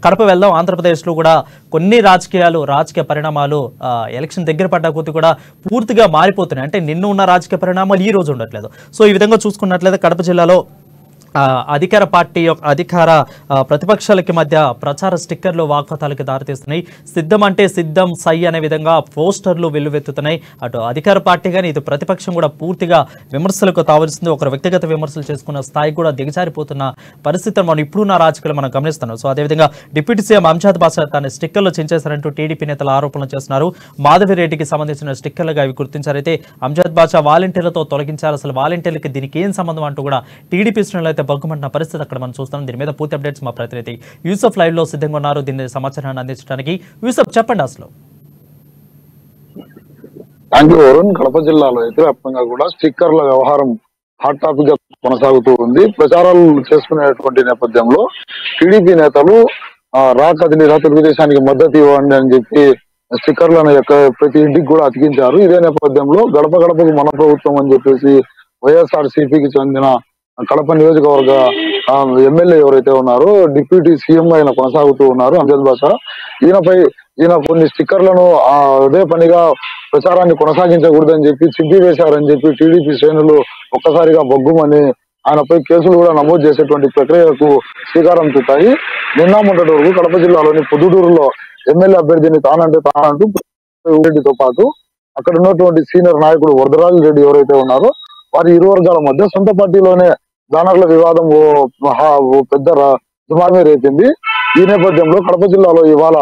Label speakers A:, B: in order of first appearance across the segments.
A: కడప వెళ్దాం. ఆంధ్రప్రదేశ్లో కూడా కొన్ని రాజకీయ పరిణామాలు ఎలక్షన్ దగ్గర పడ్డ కొద్ది కూడా పూర్తిగా మారిపోతున్నాయి. అంటే నిన్న ఉన్న రాజకీయ పరిణామాలు ఈ రోజు ఉండట్లేదు. సో ఈ విధంగా చూసుకున్నట్లయితే కడప జిల్లాలో అధికార పార్టీ అధికార ప్రతిపక్షాలకి మధ్య ప్రచార స్టిక్కర్లు వాగ్వాదాలకు దారితీస్తున్నాయి. సిద్ధం అంటే సిద్ధం సై అనే విధంగా పోస్టర్లు వెల్లువెత్తుతున్నాయి. అటు అధికార పార్టీ కానీ ఇటు ప్రతిపక్షం కూడా పూర్తిగా విమర్శలకు తావలసింది. ఒకరు వ్యక్తిగత విమర్శలు చేసుకున్న స్థాయి కూడా దిగజారిపోతున్న పరిస్థితిని మనం ఇప్పుడున్న రాజకీయాలు మనం గమనిస్తున్నాం. సో అదేవిధంగా డిప్యూటీ సీఎం అంజాద్ బాషా తన స్టిక్కర్లు చించేశారంటూ టీడీపీ నేతలు ఆరోపణలు చేస్తున్నారు. మాధవిరెడ్డికి సంబంధించిన స్టిక్కర్లుగా అవి గుర్తించారైతే అంజాద్ బాషా వాలంటీర్లతో తొలగించారు. అసలు వాలంటీర్లకి దీనికి ఏం సంబంధం అంటూ కూడా టీడీపీ శ్రేణులు అయితే బగ్గుమంటున్న పరిస్థితి అక్కడ మనం చూస్తున్నాం. దీని మీద పూర్తి అప్డేట్స్ మా ప్రతినిధి యూసఫ్ లైవ్ లో సిద్ధంగా ఉన్నారు. దీని సమాచారాన్ని అందించడానికి యూసఫ్ చెప్పండి. అసలు
B: కడప జిల్లాలో అయితే వ్యాప్తంగా కూడా స్టిక్కర్ల వ్యవహారం హాట్ టాపిక్ గా కొనసాగుతూ ఉంది. ప్రచారాలు చేసుకునేటువంటి నేపథ్యంలో టీడీపీ నేతలు రా కదిలిరా తెలుగుదేశానికి మద్దతు ఇవ్వండి అని చెప్పి స్టిక్కర్లను ప్రతి ఇంటికి కూడా అతికించారు. ఇదే నేపథ్యంలో గడప గడపకు మన ప్రభుత్వం అని చెప్పేసి వైఎస్ఆర్సీపీకి చెందిన కడప నియోజకవర్గ ఎమ్మెల్యే ఎవరైతే ఉన్నారో డిప్యూటీ సీఎం గా ఆయన కొనసాగుతూ ఉన్నారు అంజద్ బాషా. ఈయన కొన్ని స్టిక్కర్లను అదే పనిగా ప్రచారాన్ని కొనసాగించకూడదని చెప్పి చింపి వేశారని చెప్పి టీడీపీ శ్రేణులు ఒక్కసారిగా బొగ్గుమని ఆయనపై కేసులు కూడా నమోదు చేసేటువంటి ప్రక్రియకు శ్రీకారం చుట్టాయి. నిన్న మొన్నటి వరకు కడప జిల్లాలోని పొద్దుటూరులో ఎమ్మెల్యే అభ్యర్థిని తానంటూ రెడ్డితో పాటు అక్కడ ఉన్నటువంటి సీనియర్ నాయకుడు వరదరాజు రెడ్డి ఎవరైతే ఉన్నారో వారి ఇరు వర్గాల మధ్య సొంత పార్టీలోనే బ్యానర్ల వివాదం ఓ పెద్ద దుమారమే రేపింది. ఈ నేపథ్యంలో కడప జిల్లాలో ఇవాళ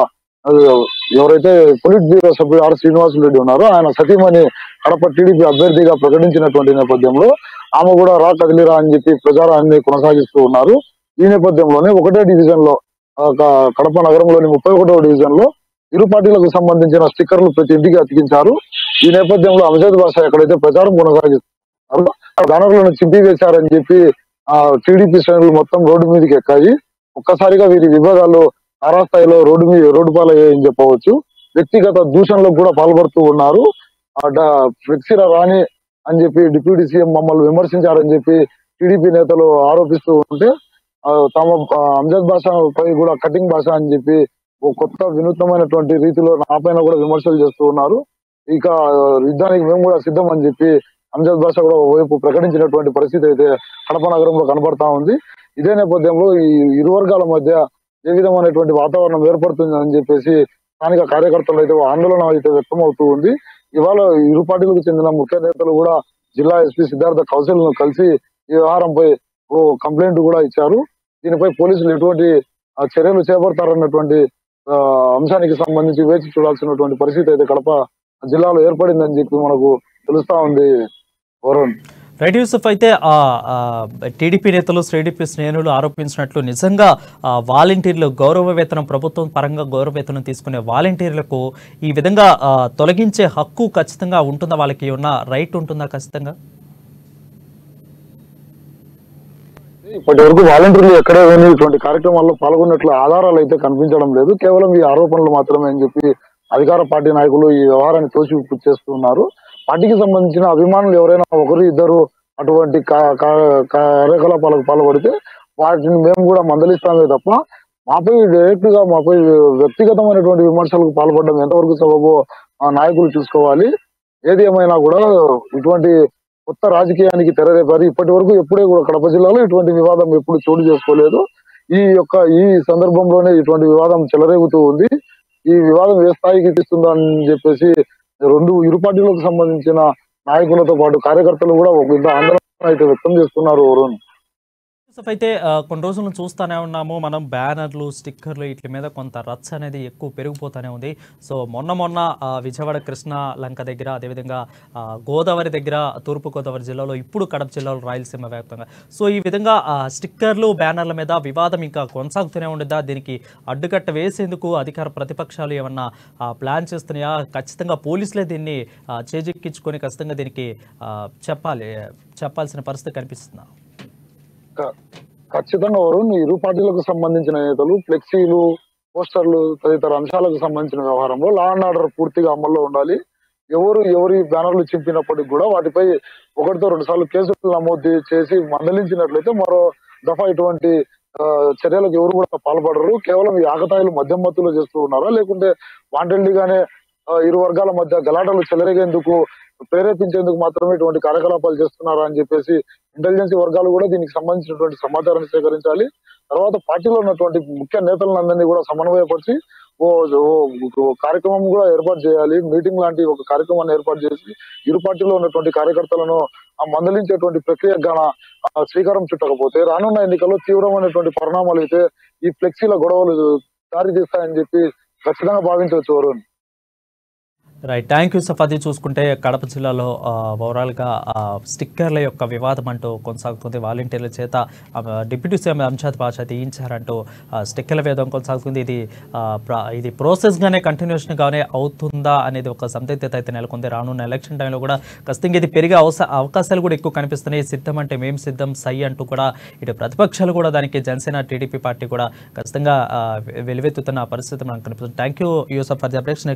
B: ఎవరైతే పొలిట్ బ్యూరో సభ్యుడు ఆర్ శ్రీనివాసులు రెడ్డి ఉన్నారో ఆయన సతీమణి కడప టీడీపీ అభ్యర్థిగా ప్రకటించినటువంటి నేపథ్యంలో ఆమె కూడా రా కదిలిరా అని చెప్పి ప్రచారాన్ని కొనసాగిస్తూ ఉన్నారు. ఈ నేపథ్యంలోనే ఒకటే డివిజన్ లో కడప నగరంలోని 31వ డివిజన్ లో ఇరు పార్టీలకు సంబంధించిన స్టిక్కర్లు ప్రతి ఇంటికి అతికించారు. ఈ నేపథ్యంలో అంజద్ బాషా ఎక్కడైతే ప్రచారం కొనసాగిస్తున్నారు బ్యానర్లను చింపి వేశారని చెప్పి టీడీపీ శ్రేణులు మొత్తం రోడ్డు మీదకి ఎక్కాయి. ఒక్కసారిగా వీరి విభేదాలు తారాస్థాయిలో రోడ్డు పాలయ్యాయని చెప్పవచ్చు. వ్యక్తిగత దూషణలకు కూడా పాల్పడుతూ ఉన్నారు. ఫ్లెక్సీల రాణి అని చెప్పి డిప్యూటీ సీఎం మమ్మల్ని విమర్శించారని చెప్పి టీడీపీ నేతలు ఆరోపిస్తూ ఉంటే తమ అంజద్ బాషా పై కూడా కటింగ్ భాష అని చెప్పి ఓ కొత్త వినూత్నమైనటువంటి రీతిలో నా పైన కూడా విమర్శలు చేస్తూ ఉన్నారు. ఇక యుద్ధానికి మేము కూడా సిద్ధం అని చెప్పి అంజద్ బాషా కూడా వైపు ప్రకటించినటువంటి పరిస్థితి అయితే కడప నగరంలో కనబడతా ఉంది. ఇదే నేపథ్యంలో ఈ ఇరు వర్గాల మధ్య ఏ విధమైనటువంటి వాతావరణం ఏర్పడుతుంది అని చెప్పేసి స్థానిక కార్యకర్తలు అయితే ఆందోళన అయితే వ్యక్తమవుతూ ఉంది. ఇవాళ ఇరు పార్టీలకు చెందిన ముఖ్య నేతలు కూడా జిల్లా ఎస్పీ సిద్ధార్థ కౌశల్ ను కలిసి ఈ వ్యవహారంపై ఓ కంప్లైంట్ కూడా ఇచ్చారు. దీనిపై పోలీసులు ఎటువంటి చర్యలు చేపడతారన్నటువంటి అంశానికి సంబంధించి వేచి చూడాల్సినటువంటి పరిస్థితి అయితే కడప జిల్లాలో ఏర్పడిందని చెప్పి మనకు తెలుస్తా ఉంది.
A: రైట్ యూసఫ్, అయితే టీడీపీ నేతలు టీడీపీ శ్రేణులు ఆరోపించినట్లు నిజంగా వాలంటీర్లు గౌరవ వేతనం ప్రభుత్వం పరంగా గౌరవ వేతనం తీసుకునే వాలంటీర్లకు ఈ విధంగా తొలగించే హక్కు ఖచ్చితంగా ఉంటుందా? వాళ్ళకి ఉన్న రైట్ ఉంటుందా ఖచ్చితంగా?
B: ఇప్పటి వరకు వాలంటీర్లు ఎక్కడే కానీ ఇటువంటి కార్యక్రమాల్లో పాల్గొన్నట్లు ఆధారాలు అయితే కనిపించడం లేదు. కేవలం ఈ ఆరోపణలు మాత్రమే అని చెప్పి అధికార పార్టీ నాయకులు ఈ వ్యవహారాన్ని తోసిపుచ్చేస్తున్నారు. పార్టీకి సంబంధించిన అభిమానులు ఎవరైనా ఒకరు ఇద్దరు అటువంటి కార్యకలాపాలకు పాల్పడితే వాటిని మేము కూడా మందలిస్తామే తప్ప మాపై డైరెక్ట్ గా మాపై వ్యక్తిగతమైనటువంటి విమర్శలకు పాల్పడడం ఎంతవరకు సబబో నాయకులు చూసుకోవాలి. ఏది ఏమైనా కూడా ఇటువంటి కొత్త రాజకీయానికి తెరలేపారు. ఇప్పటి వరకు ఎప్పుడే కూడా కడప జిల్లాలో ఇటువంటి వివాదం ఎప్పుడు చోటు చేసుకోలేదు. ఈ సందర్భంలోనే ఇటువంటి వివాదం చెలరేగుతూ ఉంది. ఈ వివాదం ఏ స్థాయికి తీస్తుందని చెప్పేసి ఇరు పార్టీలకు సంబంధించిన నాయకులతో పాటు కార్యకర్తలు కూడా ఒక ఆందోళన అయితే వ్యక్తం చేస్తున్నారు.
A: అయితే కొన్ని రోజులు చూస్తూనే ఉన్నాము మనం, బ్యానర్లు స్టిక్కర్లు వీటి మీద కొంత రచ్చ అనేది ఎక్కువ పెరిగిపోతూనే ఉంది. సో మొన్న విజయవాడ కృష్ణ లంక దగ్గర, అదేవిధంగా గోదావరి దగ్గర, తూర్పుగోదావరి జిల్లాలో, ఇప్పుడు కడప జిల్లాలో, రాయలసీమ వ్యాప్తంగా సో ఈ విధంగా స్టిక్కర్లు బ్యానర్ల మీద వివాదం ఇంకా కొనసాగుతూనే ఉండదా? దీనికి అడ్డుకట్ట వేసేందుకు అధికార ప్రతిపక్షాలు ఏమన్నా ప్లాన్ చేస్తున్నాయా? ఖచ్చితంగా పోలీసులే దీన్ని చేజిక్కించుకొని ఖచ్చితంగా దీనికి చెప్పాల్సిన పరిస్థితి కనిపిస్తుందా?
B: ఖచ్చితంగా ఇరు పార్టీలకు సంబంధించిన నేతలు ఫ్లెక్సీలు, పోస్టర్లు తదితర అంశాలకు సంబంధించిన వ్యవహారంలో లా అండ్ ఆర్డర్ పూర్తిగా అమల్లో ఉండాలి. ఎవరి బ్యానర్లు చింపినప్పటికి కూడా వాటిపై 1-2 సార్లు కేసులు నమోదు చేసి మందలించినట్లయితే మరో దఫా ఇటువంటి చర్యలకు ఎవరు కూడా పాల్పడరు. కేవలం ఈ ఆకతాయిలు మద్యం మత్తులో చేస్తూ ఉన్నారా, లేకుంటే వాంటెడ్లీ గానే ఇరు వర్గాల మధ్య గలాటలు చెలరేగేందుకు ప్రేరేపించేందుకు మాత్రమే ఇటువంటి కార్యకలాపాలు చేస్తున్నారా అని చెప్పేసి ఇంటెలిజెన్స్ వర్గాలు కూడా దీనికి సంబంధించినటువంటి సమాచారాన్ని సేకరించాలి. తర్వాత పార్టీలో ఉన్నటువంటి ముఖ్య నేతలందరినీ కూడా సమన్వయపరిచి ఓ ఓ కార్యక్రమం కూడా ఏర్పాటు చేయాలి. మీటింగ్ లాంటి ఒక కార్యక్రమాన్ని ఏర్పాటు చేసి ఇరు పార్టీలో ఉన్నటువంటి కార్యకర్తలను మందలించేటువంటి ప్రక్రియ గాన శ్రీకారం చుట్టకపోతే రానున్న ఎన్నికల్లో తీవ్రమైనటువంటి పరిణామాలు అయితే ఈ ఫ్లెక్సీల గొడవలు దారి తీస్తాయని చెప్పి ఖచ్చితంగా భావించవచ్చు వరుణ్.
A: రైట్, థ్యాంక్ యూ సఫాది. చూసుకుంటే కడప జిల్లాలో ఓవరాల్గా స్టిక్కర్ల యొక్క వివాదం అంటూ కొనసాగుతుంది. వాలంటీర్ల చేత డిప్యూటీ సీఎం అంజాద్ బాషా తీయించారంటూ స్టిక్కర్ల వివాదం కొనసాగుతుంది. ఇది ప్రాసెస్గానే కంటిన్యూషన్గానే అవుతుందా అనేది ఒక సందిగ్ధత అయితే నెలకొంది. రానున్న ఎలక్షన్ టైంలో కూడా ఖచ్చితంగా ఇది పెరిగే అవకాశాలు కూడా ఎక్కువ కనిపిస్తున్నాయి. సిద్ధం అంటే మేము సిద్ధం సై అంటూ కూడా ఇటు ప్రతిపక్షాలు కూడా దానికి జనసేన టీడీపీ పార్టీ కూడా ఖచ్చితంగా వెలువెత్తుతున్న పరిస్థితి మనకు కనిపిస్తుంది. Thank you Yusuf for the updates.